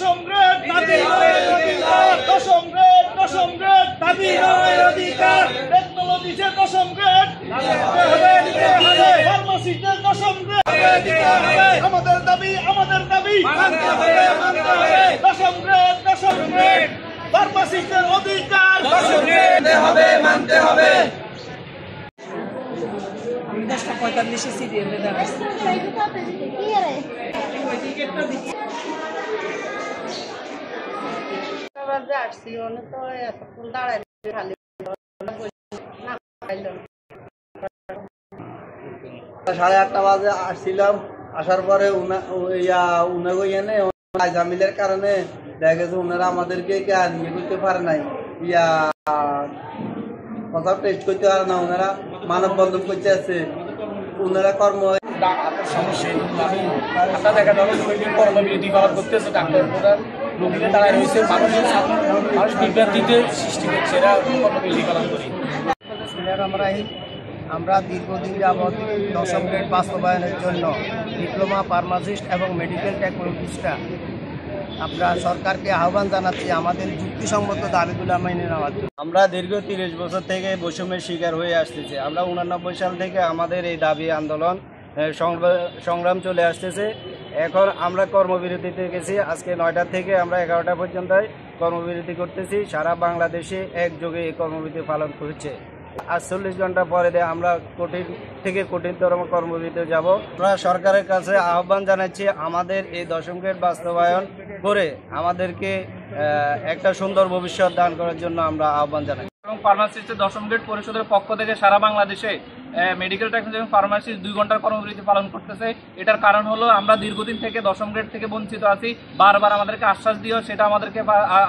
দশম গ্রেড দাবি নয় অধিকার, দশম গ্রেড দাবি নয় অধিকার, টেকনোলজিতে দশম গ্রেড দিতে হবে, ফার্মাসিতে দশম গ্রেড দিতে হবে, আমাদের দাবি মানতে হবে, দশম গ্রেড ফার্মাসিস্টের অধিকার দশম গ্রেড হবে, মানতে হবে। 10:45 সিরিয়ালে দাঁড়াচ্ছি। আসছি অনেক তো এতক্ষণ দাঁড়াই খালি 8:30 বাজে আসছিলাম। আসার পরে জামিলের কারণে দেখা গেছে ওনারা আমাদেরকে ইয়ে করতে পারে নাই, কথা টেস্ট করতে পারে না, ওনারা মানববন্ধন করতে আছে, ওনারা কর্ম সমস্যা আপনার দেখা যাবে কর্মবিরতি পালন করতেছে, ডাক্তার প্রধান রোগীরা দাঁড়ায় রয়েছে, মানুষ বিভ্রান্তিতে সৃষ্টি করছে, এরা কর্মবিরতি পালন করি। আমরা দীর্ঘদিন যাবৎ দশম গ্রেড বাস্তবায়নের জন্য ডিপ্লোমা ফার্মাসিস্ট এবং মেডিকেল টেকনোলজিস্টরা আমরা সরকারকে আহ্বান জানাচ্ছি আমাদের যুক্তিসঙ্গত দাবিগুলো মেনে নেওয়ার জন্য। আমরা দীর্ঘ 30 বছর থেকে বৈষম্যের শিকার হয়ে আসতেছি। আমরা 89 সাল থেকে আমাদের এই দাবি আন্দোলন সংগ্রাম চলে আসতেছে। এখন আমরা কর্মবিরতিতে গেছি, আজকে 9টা থেকে আমরা 11টা পর্যন্ত কর্মবিরতি করতেছি। সারা বাংলাদেশে একযোগে এই কর্মবিরতি পালন করছে। 48 ঘন্টা পরে আমরা কঠিন থেকে কঠিনতর কর্মবিরতিতে যাব। আমরা সরকারের কাছে আহ্বান জানাচ্ছি আমাদের এই দশম গ্রেড বাস্তবায়ন করে আমাদেরকে একটা সুন্দর ভবিষ্যৎ দান করার জন্য আমরা আহ্বান জানাই। এবং ফার্মাসিস্টের দশম গ্রেড পরিষদের পক্ষ থেকে সারা বাংলাদেশে মেডিকেল টেকনোলজি এবং ফার্মাসিস্ট 2 ঘন্টার কর্মবিরতি পালন করতেছে। এটার কারণ হলো আমরা দীর্ঘদিন থেকে দশম গ্রেড থেকে বঞ্চিত আছি। বারবার আমাদেরকে আশ্বাস দিয়েও সেটা আমাদেরকে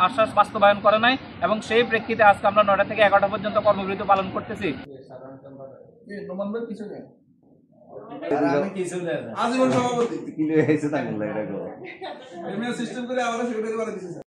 আশ্বাস বাস্তবায়ন করে নাই, এবং সেই প্রেক্ষিতে আজকে আমরা 9টা থেকে 11টা পর্যন্ত কর্মবিরতি পালন করতেছি। আজীবন সভাপতি